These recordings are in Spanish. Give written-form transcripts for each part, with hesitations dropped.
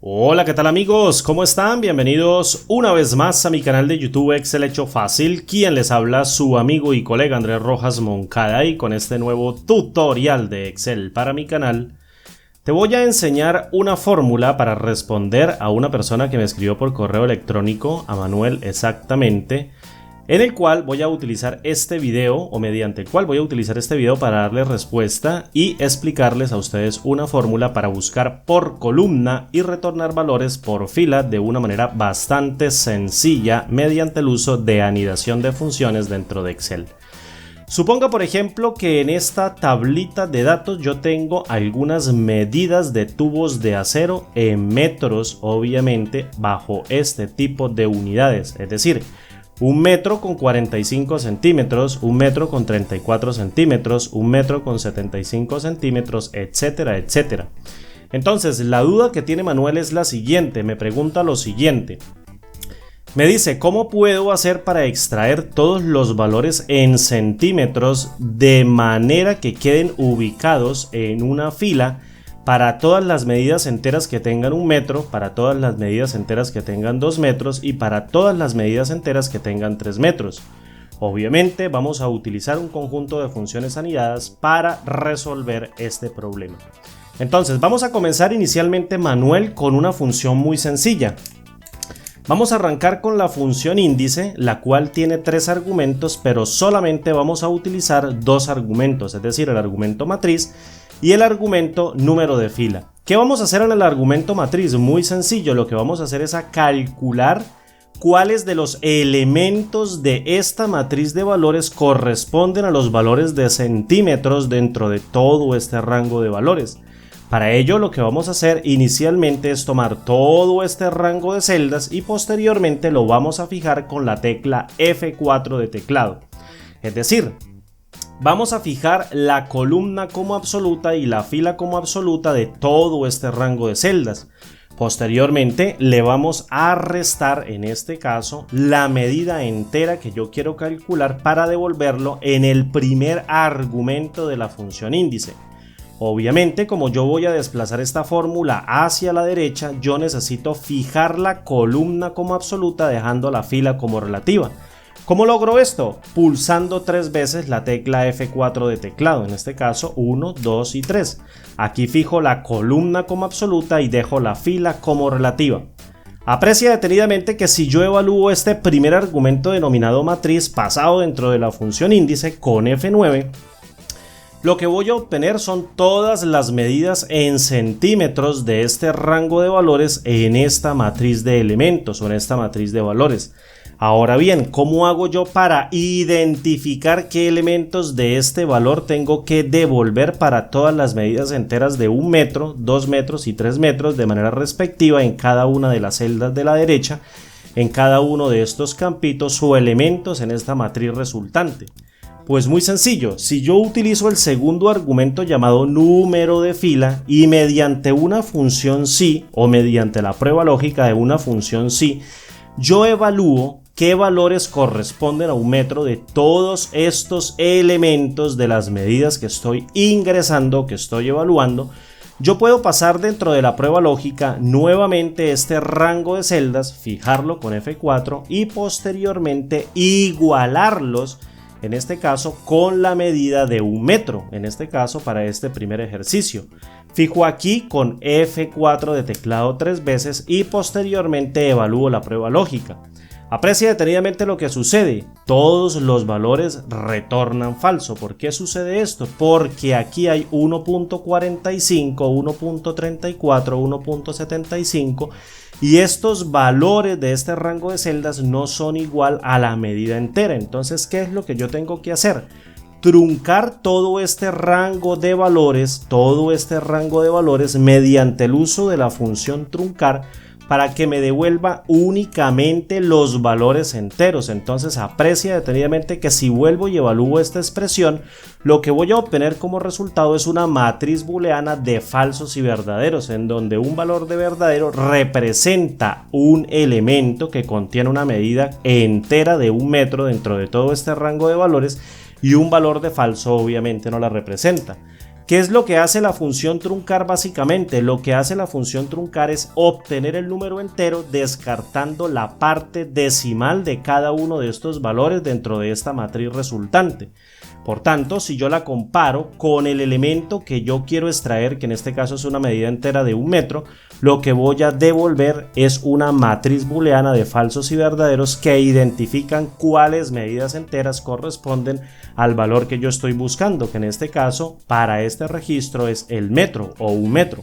Hola, ¿qué tal amigos? ¿Cómo están? Bienvenidos una vez más a mi canal de YouTube Excel Hecho Fácil. Quien les habla, su amigo y colega Andrés Rojas Moncada, y con este nuevo tutorial de Excel para mi canal te voy a enseñar una fórmula para responder a una persona que me escribió por correo electrónico, a Manuel exactamente, en el cual voy a utilizar este video, o mediante el cual voy a utilizar este video para darles respuesta y explicarles a ustedes una fórmula para buscar por columna y retornar valores por fila de una manera bastante sencilla mediante el uso de anidación de funciones dentro de Excel. Suponga, por ejemplo, que en esta tablita de datos yo tengo algunas medidas de tubos de acero en metros, obviamente bajo este tipo de unidades, es decir, 1 metro con 45 centímetros, 1 metro con 34 centímetros, 1 metro con 75 centímetros, etcétera, etcétera. Entonces, la duda que tiene Manuel es la siguiente, me pregunta lo siguiente. Me dice, ¿cómo puedo hacer para extraer todos los valores en centímetros de manera que queden ubicados en una fila para todas las medidas enteras que tengan 1 metro, para todas las medidas enteras que tengan 2 metros y para todas las medidas enteras que tengan 3 metros? Obviamente vamos a utilizar un conjunto de funciones anidadas para resolver este problema. Entonces vamos a comenzar inicialmente, Manuel, con una función muy sencilla. Vamos a arrancar con la función índice, la cual tiene 3 argumentos, pero solamente vamos a utilizar 2 argumentos, es decir, el argumento matriz y el argumento número de fila. ¿Qué vamos a hacer en el argumento matriz? Muy sencillo, lo que vamos a hacer es a calcular cuáles de los elementos de esta matriz de valores corresponden a los valores de centímetros dentro de todo este rango de valores. Para ello, lo que vamos a hacer inicialmente es tomar todo este rango de celdas y posteriormente lo vamos a fijar con la tecla F4 de teclado. Es decir, vamos a fijar la columna como absoluta y la fila como absoluta de todo este rango de celdas. Posteriormente le vamos a restar, en este caso, la medida entera que yo quiero calcular para devolverlo en el primer argumento de la función índice. Obviamente, como yo voy a desplazar esta fórmula hacia la derecha, yo necesito fijar la columna como absoluta dejando la fila como relativa. ¿Cómo logro esto? Pulsando 3 veces la tecla F4 de teclado, en este caso 1, 2 y 3. Aquí fijo la columna como absoluta y dejo la fila como relativa. Aprecia detenidamente que si yo evalúo este primer argumento denominado matriz pasado dentro de la función índice con F9, lo que voy a obtener son todas las medidas en centímetros de este rango de valores en esta matriz de elementos o en esta matriz de valores. Ahora bien, ¿cómo hago yo para identificar qué elementos de este valor tengo que devolver para todas las medidas enteras de 1 metro, 2 metros y 3 metros de manera respectiva en cada una de las celdas de la derecha, en cada uno de estos campitos o elementos en esta matriz resultante? Pues muy sencillo, si yo utilizo el segundo argumento llamado número de fila y mediante una función sí o mediante la prueba lógica de una función sí, yo evalúo qué valores corresponden a 1 metro de todos estos elementos de las medidas que estoy ingresando, que estoy evaluando. Yo puedo pasar dentro de la prueba lógica nuevamente este rango de celdas, fijarlo con F4 y posteriormente igualarlos, en este caso con la medida de 1 metro, en este caso para este primer ejercicio. Fijo aquí con F4 de teclado 3 veces y posteriormente evalúo la prueba lógica. Aprecia detenidamente lo que sucede, todos los valores retornan falso. ¿Por qué sucede esto? Porque aquí hay 1.45, 1.34, 1.75 y estos valores de este rango de celdas no son igual a la medida entera. Entonces, ¿qué es lo que yo tengo que hacer? Truncar todo este rango de valores, mediante el uso de la función truncar, para que me devuelva únicamente los valores enteros. Entonces aprecia detenidamente que si vuelvo y evalúo esta expresión, lo que voy a obtener como resultado es una matriz booleana de falsos y verdaderos, en donde un valor de verdadero representa un elemento que contiene una medida entera de 1 metro dentro de todo este rango de valores y un valor de falso obviamente no la representa. ¿Qué es lo que hace la función truncar básicamente? Lo que hace la función truncar es obtener el número entero descartando la parte decimal de cada uno de estos valores dentro de esta matriz resultante. Por tanto, si yo la comparo con el elemento que yo quiero extraer, que en este caso es una medida entera de 1 metro, lo que voy a devolver es una matriz booleana de falsos y verdaderos que identifican cuáles medidas enteras corresponden al valor que yo estoy buscando, que en este caso para este registro es el metro o 1 metro.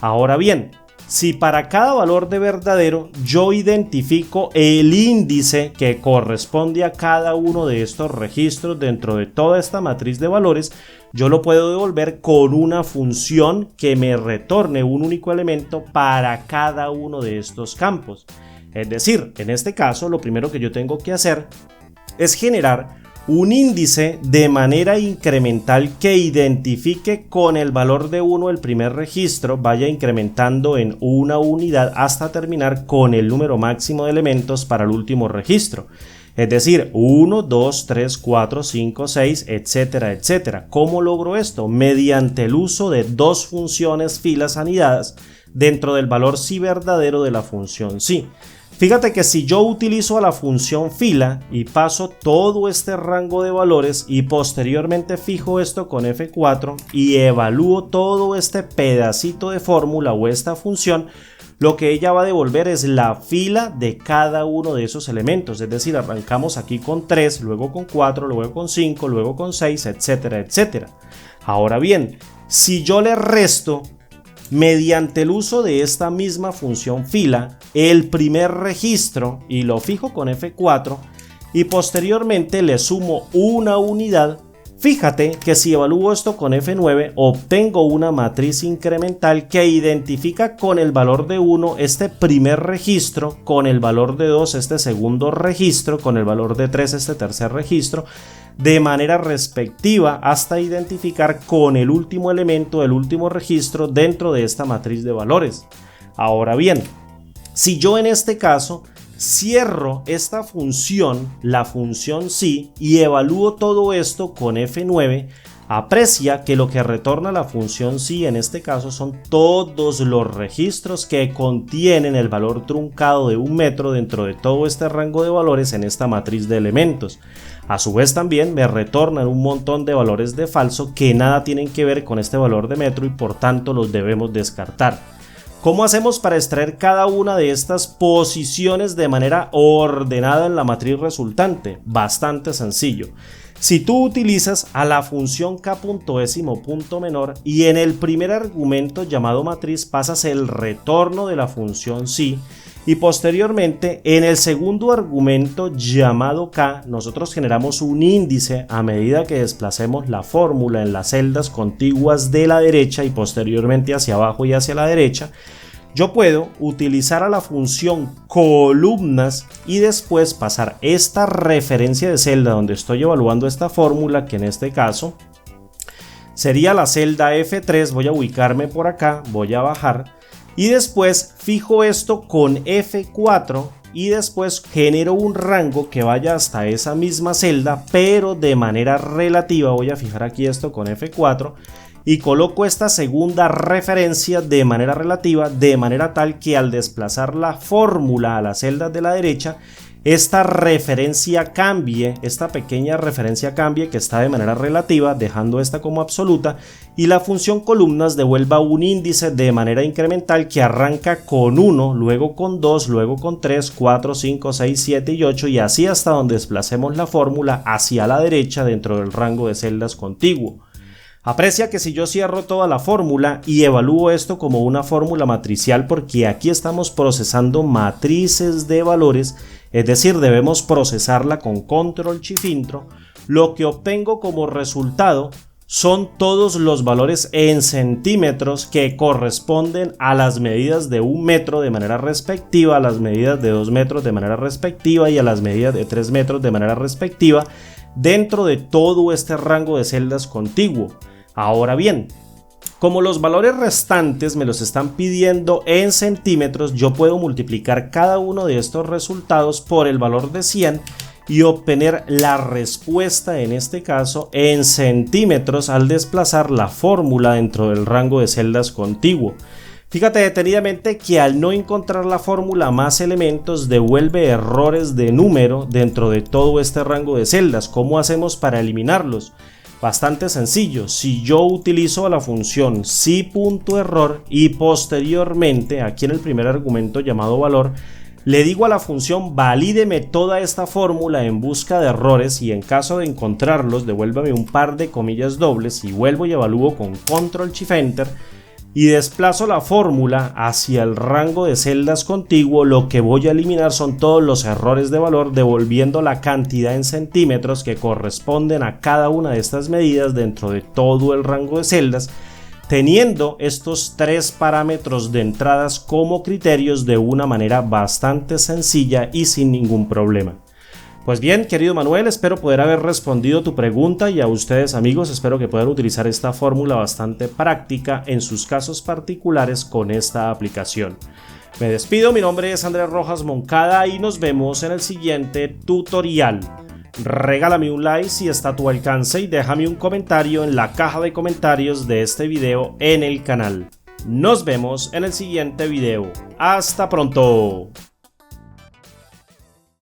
Ahora bien, si para cada valor de verdadero yo identifico el índice que corresponde a cada uno de estos registros dentro de toda esta matriz de valores, yo lo puedo devolver con una función que me retorne un único elemento para cada uno de estos campos. Es decir, en este caso lo primero que yo tengo que hacer es generar un índice de manera incremental que identifique con el valor de 1 el primer registro, vaya incrementando en una unidad hasta terminar con el número máximo de elementos para el último registro. Es decir, 1, 2, 3, 4, 5, 6, etcétera, etcétera. ¿Cómo logro esto? Mediante el uso de dos funciones filas anidadas dentro del valor sí verdadero de la función sí. Fíjate que si yo utilizo a la función fila y paso todo este rango de valores y posteriormente fijo esto con F4 y evalúo todo este pedacito de fórmula o esta función, lo que ella va a devolver es la fila de cada uno de esos elementos. Es decir, arrancamos aquí con 3, luego con 4, luego con 5, luego con 6, etcétera, etcétera. Ahora bien, si yo le resto mediante el uso de esta misma función fila el primer registro y lo fijo con F4 y posteriormente le sumo una unidad, fíjate que si evalúo esto con F9 obtengo una matriz incremental que identifica con el valor de 1 este primer registro, con el valor de 2 este segundo registro, con el valor de 3 este tercer registro, de manera respectiva hasta identificar con el último elemento, el último registro dentro de esta matriz de valores. Ahora bien, si yo en este caso cierro esta función, la función sí, y evalúo todo esto con F9, aprecia que lo que retorna la función sí en este caso son todos los registros que contienen el valor truncado de 1 metro dentro de todo este rango de valores en esta matriz de elementos. A su vez también me retornan un montón de valores de falso que nada tienen que ver con este valor de metro y por tanto los debemos descartar. ¿Cómo hacemos para extraer cada una de estas posiciones de manera ordenada en la matriz resultante? Bastante sencillo. Si tú utilizas a la función k.décimo.menor y en el primer argumento llamado matriz pasas el retorno de la función sí, y posteriormente en el segundo argumento llamado k nosotros generamos un índice a medida que desplacemos la fórmula en las celdas contiguas de la derecha y posteriormente hacia abajo y hacia la derecha, yo puedo utilizar a la función columnas y después pasar esta referencia de celda donde estoy evaluando esta fórmula, que en este caso sería la celda F3, voy a ubicarme por acá, voy a bajar y después fijo esto con F4 y después genero un rango que vaya hasta esa misma celda, pero de manera relativa. Voy a fijar aquí esto con F4 y coloco esta segunda referencia de manera relativa, de manera tal que al desplazar la fórmula a las celdas de la derecha, esta referencia cambie, esta pequeña referencia cambie que está de manera relativa, dejando esta como absoluta, y la función columnas devuelva un índice de manera incremental que arranca con 1, luego con 2, luego con 3, 4, 5, 6, 7 y 8 y así hasta donde desplacemos la fórmula hacia la derecha dentro del rango de celdas contiguo. Aprecia que si yo cierro toda la fórmula y evalúo esto como una fórmula matricial, porque aquí estamos procesando matrices de valores, es decir, debemos procesarla con control shift intro, lo que obtengo como resultado son todos los valores en centímetros que corresponden a las medidas de 1 metro de manera respectiva, a las medidas de 2 metros de manera respectiva y a las medidas de 3 metros de manera respectiva dentro de todo este rango de celdas contiguo. Ahora bien, como los valores restantes me los están pidiendo en centímetros, yo puedo multiplicar cada uno de estos resultados por el valor de 100 y obtener la respuesta, en este caso en centímetros, al desplazar la fórmula dentro del rango de celdas contiguo. Fíjate detenidamente que al no encontrar la fórmula más elementos devuelve errores de número dentro de todo este rango de celdas. ¿Cómo hacemos para eliminarlos? Bastante sencillo. Si yo utilizo la función si.error y posteriormente aquí en el primer argumento llamado valor le digo a la función valídeme toda esta fórmula en busca de errores y en caso de encontrarlos devuélvame un par de comillas dobles y vuelvo y evalúo con control shift enter y desplazo la fórmula hacia el rango de celdas contiguo, lo que voy a eliminar son todos los errores de valor, devolviendo la cantidad en centímetros que corresponden a cada una de estas medidas dentro de todo el rango de celdas, teniendo estos tres parámetros de entradas como criterios de una manera bastante sencilla y sin ningún problema. Pues bien, querido Manuel, espero poder haber respondido tu pregunta y a ustedes amigos espero que puedan utilizar esta fórmula bastante práctica en sus casos particulares con esta aplicación. Me despido, mi nombre es Andrés Rojas Moncada y nos vemos en el siguiente tutorial. Regálame un like si está a tu alcance y déjame un comentario en la caja de comentarios de este video en el canal. Nos vemos en el siguiente video. ¡Hasta pronto!